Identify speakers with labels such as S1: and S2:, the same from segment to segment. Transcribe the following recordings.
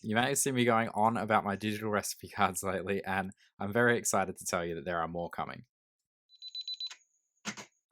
S1: You may have seen me going on about my digital recipe cards lately, and I'm very excited to tell you that there are more coming.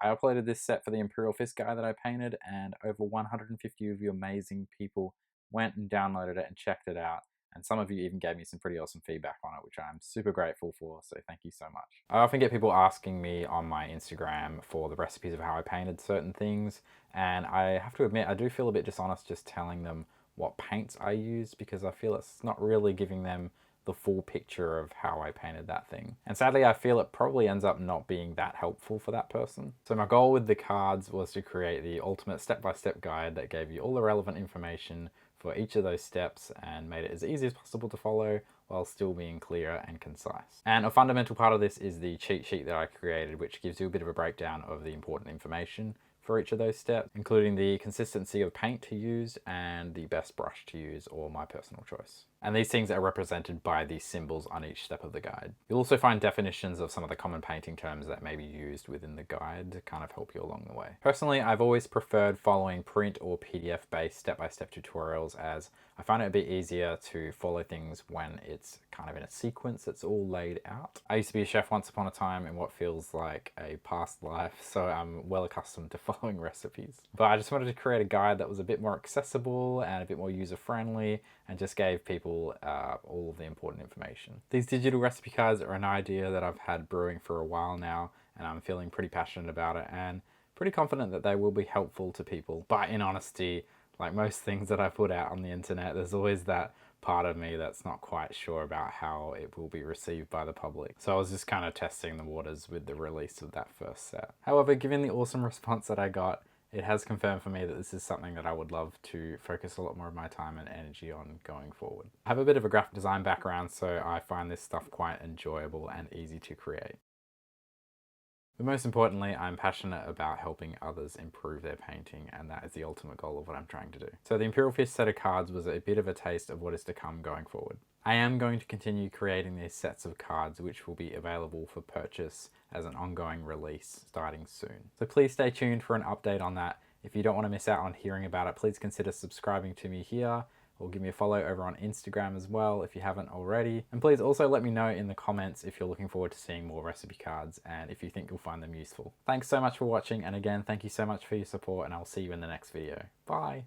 S1: I uploaded this set for the Imperial Fist guy that I painted, and over 150 of you amazing people went and downloaded it and checked it out. And some of you even gave me some pretty awesome feedback on it, which I'm super grateful for, so thank you so much. I often get people asking me on my Instagram for the recipes of how I painted certain things, and I have to admit, I do feel a bit dishonest just telling them what paints I used, because I feel it's not really giving them the full picture of how I painted that thing. And sadly, I feel it probably ends up not being that helpful for that person. So my goal with the cards was to create the ultimate step-by-step guide that gave you all the relevant information for each of those steps and made it as easy as possible to follow while still being clear and concise. And a fundamental part of this is the cheat sheet that I created, which gives you a bit of a breakdown of the important information for each of those steps, including the consistency of paint to use and the best brush to use, or my personal choice. And these things are represented by these symbols on each step of the guide. You'll also find definitions of some of the common painting terms that may be used within the guide to kind of help you along the way. Personally, I've always preferred following print or PDF-based step-by-step tutorials, as I find it a bit easier to follow things when it's kind of in a sequence that's all laid out. I used to be a chef once upon a time in what feels like a past life, so I'm well accustomed to following recipes. But I just wanted to create a guide that was a bit more accessible and a bit more user-friendly, and just gave people all of the important information. These digital recipe cards are an idea that I've had brewing for a while now, and I'm feeling pretty passionate about it and pretty confident that they will be helpful to people. But in honesty, like most things that I put out on the internet, there's always that part of me that's not quite sure about how it will be received by the public. So I was just kind of testing the waters with the release of that first set. However, given the awesome response that I got, it has confirmed for me that this is something that I would love to focus a lot more of my time and energy on going forward. I have a bit of a graphic design background, so I find this stuff quite enjoyable and easy to create. But most importantly, I'm passionate about helping others improve their painting, and that is the ultimate goal of what I'm trying to do. So the Imperial Fist set of cards was a bit of a taste of what is to come going forward. I am going to continue creating these sets of cards, which will be available for purchase as an ongoing release starting soon. So please stay tuned for an update on that. If you don't want to miss out on hearing about it, please consider subscribing to me here, or give me a follow over on Instagram as well if you haven't already. And please also let me know in the comments if you're looking forward to seeing more recipe cards and if you think you'll find them useful. Thanks so much for watching, and again, thank you so much for your support, and I'll see you in the next video. Bye!